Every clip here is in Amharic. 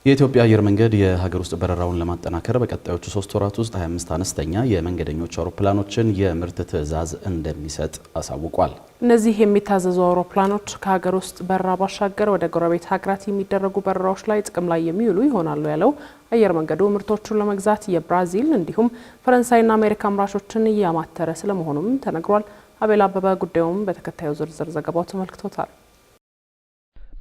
የኢትዮጵያ አየር መንገድ የሀገር ውስጥ በረራውን ለማጠናከር በቀጣዮቹ 3 ወራት ውስጥ 25 አነስተኛ የመንገደኞች አውሮፕላኖችን የምርት ትዕዛዝ እንደሚሰጥ አሳውቋል። እነዚህ የሚታዘዙ አውሮፕላኖች ከሀገር ውስጥ በረራ ባሻገር ወደ ጎረቤት ሀገራት የሚደረጉ በረራዎች ላይ ጥቅም ላይ የሚውሉ ይሆናሉ ያለው አየር መንገዱ ምርቶቹን ለመግዛት የብራዚል እንዲሁም ፈረንሳይና አሜሪካ አምራቾችን እያማተረ ስለመሆኑም ተነግሯል። አቤል አበበ ጉዳዩን በተከታዩ ዝርዝር ዘገባው ተመልክቶታል።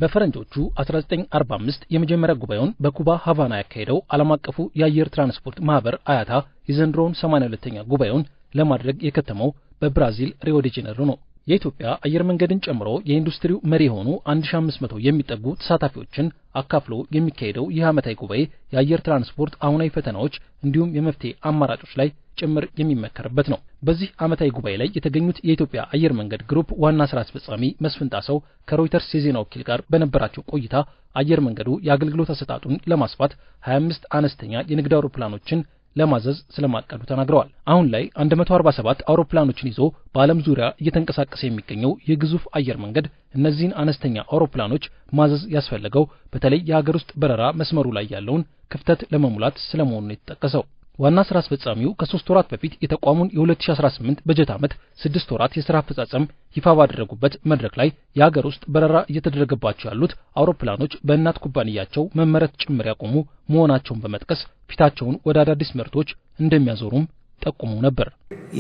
በፈረንጆቹ 1945 የመጀመሪያ ጉባኤውን በኩባ ሃቫና ያካሄደው ዓለም አቀፉ የአየር ትራንስፖርት ማህበር አያታ የዘንድሮውን 82ኛ ጉባኤውን ለማድረግ የከተመው በብራዚል ሪዮ ዲ ጄኔሮ ነው። የኢትዮጵያ አየር መንገድን ጨምሮ የኢንዱስትሪው መሪ የሆኑ 1500 የሚጠጉ ተሳታፊዎችን አካፍሎ የሚካሄደው ይህ ዓመታዊ ጉባኤ የአየር ትራንስፖርት አሁናዊ ፈተናዎች እንዲሁም የመፍትሄ አማራጮች ላይ ጭምር የሚመከርበት ነው። በዚህ ዓመታዊ ጉባኤ ላይ የተገኙት የኢትዮጵያ አየር መንገድ ግሩፕ ዋና ስራ አስፈጻሚ መስፍን ጣሰው ከሮይተርስ የዜና ወኪል ጋር በነበራቸው ቆይታ አየር መንገዱ የአገልግሎት አሰጣጡን ለማስፋት 25 አነስተኛ የንግድ አውሮፕላኖችን ለማዘዝ ስለማቀዱ ተናግረዋል። አሁን ላይ 147 አውሮፕላኖችን ይዞ በዓለም ዙሪያ እየተንቀሳቀሰ የሚገኘው የግዙፍ አየር መንገድ እነዚህን አነስተኛ አውሮፕላኖች ማዘዝ ያስፈልገው በተለይ የሀገር ውስጥ በረራ መስመሩ ላይ ያለውን ክፍተት ለመሙላት ስለመሆኑ የተጠቀሰው ዋና ስራ አስፈጻሚው ከ3 ወራት በፊት የተቋሙን የ2018 በጀት ዓመት 6 ወራት የሥራ አፈጻጸም ይፋ ባደረጉበት መድረክ ላይ የሀገር ውስጥ በረራ እየተደረገባቸው ያሉት አውሮፕላኖች በእናት ኩባንያቸው መመረት ጭምር ያቆሙ መሆናቸውን በመጥቀስ ፊታቸውን ወደ አዳዲስ ምርቶች እንደሚያዞሩም ጠቁመው ነበር።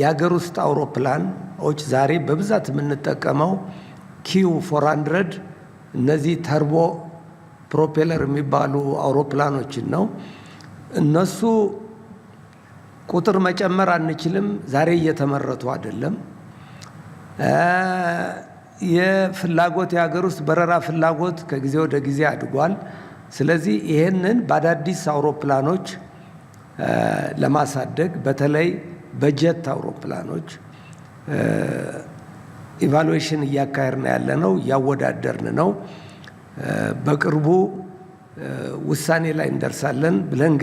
የሀገር ውስጥ አውሮፕላኖች ዛሬ በብዛት የምንጠቀመው ኪው400 እነዚህ ተርቦ ፕሮፔለር የሚባሉ አውሮፕላኖችን ነው። እነሱ ቁጥር መጨመር አንችልም። ዛሬ እየተመረቱ አይደለም። የፍላጎት የሀገር ውስጥ በረራ ፍላጎት ከጊዜ ወደ ጊዜ አድጓል። ስለዚህ ይሄንን በአዳዲስ አውሮፕላኖች ለማሳደግ በተለይ በጀት አውሮፕላኖች ኢቫሉዌሽን እያካሄድን ያለ ነው፣ እያወዳደርን ነው። በቅርቡ ውሳኔ ላይ እንደርሳለን ብለን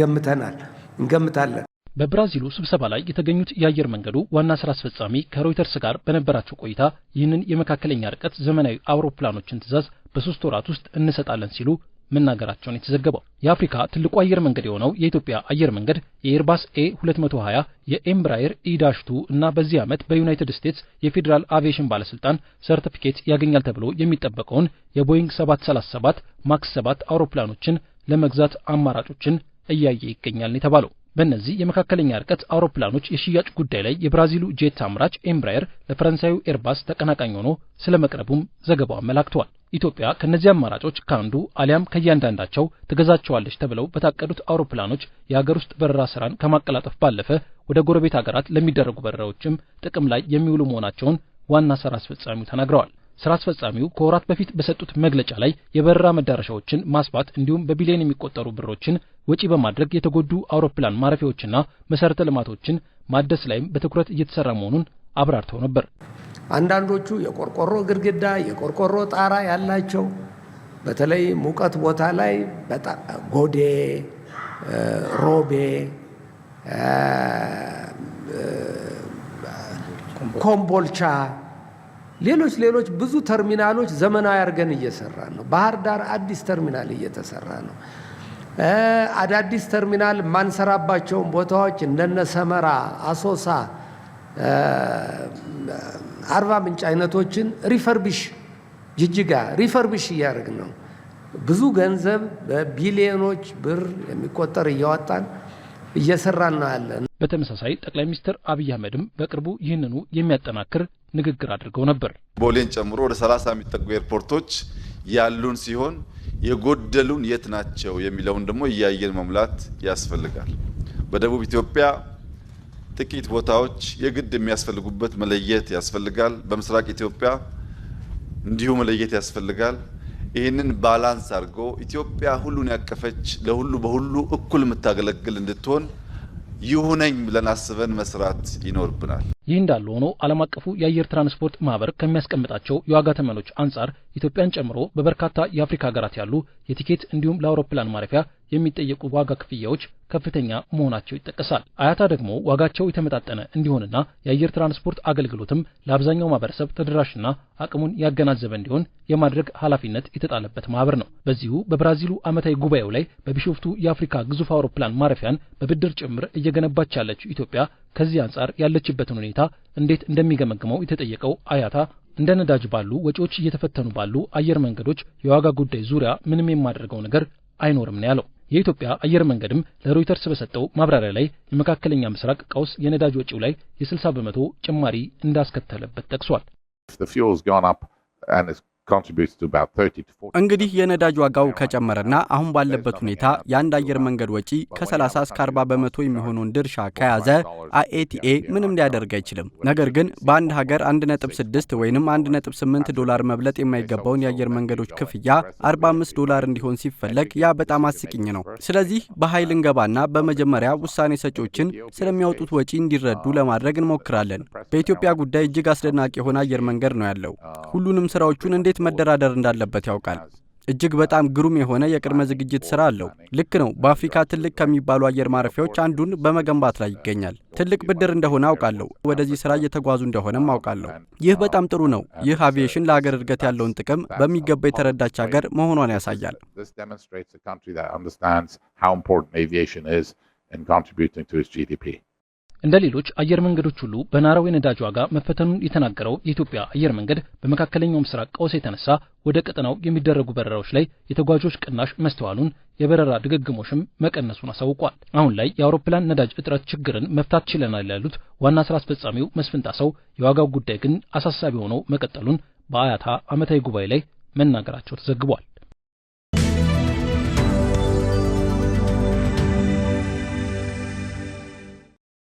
እንገምታለን። በብራዚሉ ስብሰባ ላይ የተገኙት የአየር መንገዱ ዋና ስራ አስፈጻሚ ከሮይተርስ ጋር በነበራቸው ቆይታ ይህንን የመካከለኛ ርቀት ዘመናዊ አውሮፕላኖችን ትዕዛዝ በ3 ወራት ውስጥ እንሰጣለን ሲሉ መናገራቸውን የተዘገበው የአፍሪካ ትልቁ አየር መንገድ የሆነው የኢትዮጵያ አየር መንገድ የኤርባስ A220 የኤምብራየር E-2 እና በዚህ ዓመት በዩናይትድ ስቴትስ የፌዴራል አቪዬሽን ባለስልጣን ሰርቲፊኬት ያገኛል ተብሎ የሚጠበቀውን የቦይንግ 737 ማክስ 7 አውሮፕላኖችን ለመግዛት አማራጮችን እያየ ይገኛል የተባለው በእነዚህ የመካከለኛ ርቀት አውሮፕላኖች የሽያጭ ጉዳይ ላይ የብራዚሉ ጄት አምራች ኤምብራየር ለፈረንሳዩ ኤርባስ ተቀናቃኝ ሆኖ ስለመቅረቡም ዘገባው አመላክቷል። ኢትዮጵያ ከነዚህ አማራጮች ካንዱ አሊያም ከያንዳንዳቸው ትገዛቸዋለች ተብለው በታቀዱት አውሮፕላኖች የሀገር ውስጥ በረራ ስራን ከማቀላጠፍ ባለፈ ወደ ጎረቤት ሀገራት ለሚደረጉ በረራዎችም ጥቅም ላይ የሚውሉ መሆናቸውን ዋና ስራ አስፈጻሚው ተናግረዋል። ስራ አስፈጻሚው ከወራት በፊት በሰጡት መግለጫ ላይ የበረራ መዳረሻዎችን ማስፋት እንዲሁም በቢሊዮን የሚቆጠሩ ብሮችን ወጪ በማድረግ የተጎዱ አውሮፕላን ማረፊያዎችና መሰረተ ልማቶችን ማደስ ላይም በትኩረት እየተሰራ መሆኑን አብራርተው ነበር። አንዳንዶቹ የቆርቆሮ ግድግዳ፣ የቆርቆሮ ጣራ ያላቸው በተለይ ሙቀት ቦታ ላይ በጣም ጎዴ፣ ሮቤ፣ ኮምቦልቻ ሌሎች ብዙ ተርሚናሎች ዘመናዊ አድርገን እየሰራን ነው። ባህር ዳር አዲስ ተርሚናል እየተሰራ ነው። አዳዲስ ተርሚናል ማንሰራባቸውን ቦታዎች እንደነ ሰመራ፣ አሶሳ፣ አርባ ምንጭ አይነቶችን ጅጅጋ ሪፈርቢሽ እያደረግን ነው። ብዙ ገንዘብ በቢሊዮኖች ብር የሚቆጠር እያወጣን እየሰራን ነው ያለን። በተመሳሳይ ጠቅላይ ሚኒስትር አብይ አህመድም በቅርቡ ይህንኑ የሚያጠናክር ንግግር አድርገው ነበር። ቦሌን ጨምሮ ወደ 30 የሚጠጉ ኤርፖርቶች ያሉን ሲሆን የጎደሉን የት ናቸው የሚለውን ደግሞ እያየን መሙላት ያስፈልጋል። በደቡብ ኢትዮጵያ ጥቂት ቦታዎች የግድ የሚያስፈልጉበት መለየት ያስፈልጋል። በምስራቅ ኢትዮጵያ እንዲሁ መለየት ያስፈልጋል። ይህንን ባላንስ አድርጎ ኢትዮጵያ ሁሉን ያቀፈች ለሁሉ በሁሉ እኩል የምታገለግል እንድትሆን ይሁነኝ ብለን አስበን መስራት ይኖርብናል። ይህ እንዳለ ሆኖ ዓለም አቀፉ የአየር ትራንስፖርት ማህበር ከሚያስቀምጣቸው የዋጋ ተመኖች አንጻር ኢትዮጵያን ጨምሮ በበርካታ የአፍሪካ ሀገራት ያሉ የቲኬት እንዲሁም ለአውሮፕላን ማረፊያ የሚጠየቁ ዋጋ ክፍያዎች ከፍተኛ መሆናቸው ይጠቀሳል። አያታ ደግሞ ዋጋቸው የተመጣጠነ እንዲሆንና የአየር ትራንስፖርት አገልግሎትም ለአብዛኛው ማህበረሰብ ተደራሽና አቅሙን ያገናዘበ እንዲሆን የማድረግ ኃላፊነት የተጣለበት ማህበር ነው። በዚሁ በብራዚሉ ዓመታዊ ጉባኤው ላይ በቢሾፍቱ የአፍሪካ ግዙፍ አውሮፕላን ማረፊያን በብድር ጭምር እየገነባች ያለችው ኢትዮጵያ ከዚህ አንጻር ያለችበትን ሁኔታ እንዴት እንደሚገመግመው የተጠየቀው አያታ እንደ ነዳጅ ባሉ ወጪዎች እየተፈተኑ ባሉ አየር መንገዶች የዋጋ ጉዳይ ዙሪያ ምንም የማደርገው ነገር አይኖርም ነው ያለው። የኢትዮጵያ አየር መንገድም ለሮይተርስ በሰጠው ማብራሪያ ላይ የመካከለኛ ምስራቅ ቀውስ የነዳጅ ወጪው ላይ የ60 በመቶ ጭማሪ እንዳስከተለበት ጠቅሷል። እንግዲህ የነዳጅ ዋጋው ከጨመረና አሁን ባለበት ሁኔታ የአንድ አየር መንገድ ወጪ ከ30 እስከ 40 በመቶ የሚሆነውን ድርሻ ከያዘ አይኤቲኤ ምንም ሊያደርግ አይችልም። ነገር ግን በአንድ ሀገር 1.6 ወይንም 1.8 ዶላር መብለጥ የማይገባውን የአየር መንገዶች ክፍያ 45 ዶላር እንዲሆን ሲፈለግ ያ በጣም አስቂኝ ነው። ስለዚህ በኃይል እንገባና በመጀመሪያ ውሳኔ ሰጪዎችን ስለሚያወጡት ወጪ እንዲረዱ ለማድረግ እንሞክራለን። በኢትዮጵያ ጉዳይ እጅግ አስደናቂ የሆነ አየር መንገድ ነው ያለው። ሁሉንም ስራዎቹን እንዴት መደራደር እንዳለበት ያውቃል። እጅግ በጣም ግሩም የሆነ የቅድመ ዝግጅት ስራ አለው። ልክ ነው። በአፍሪካ ትልቅ ከሚባሉ አየር ማረፊያዎች አንዱን በመገንባት ላይ ይገኛል። ትልቅ ብድር እንደሆነ አውቃለሁ። ወደዚህ ስራ እየተጓዙ እንደሆነም አውቃለሁ። ይህ በጣም ጥሩ ነው። ይህ አቪዬሽን ለሀገር እድገት ያለውን ጥቅም በሚገባ የተረዳች ሀገር መሆኗን ያሳያል። እንደ ሌሎች አየር መንገዶች ሁሉ በናረው የነዳጅ ዋጋ መፈተኑን የተናገረው የኢትዮጵያ አየር መንገድ በመካከለኛው ምስራቅ ቀውስ የተነሳ ወደ ቀጠናው የሚደረጉ በረራዎች ላይ የተጓዦች ቅናሽ መስተዋሉን፣ የበረራ ድግግሞሽም መቀነሱን አሳውቋል። አሁን ላይ የአውሮፕላን ነዳጅ እጥረት ችግርን መፍታት ችለናል ያሉት ዋና ስራ አስፈጻሚው መስፍን ጣሰው የዋጋው ጉዳይ ግን አሳሳቢ ሆኖ መቀጠሉን በአያታ ዓመታዊ ጉባኤ ላይ መናገራቸው ተዘግቧል።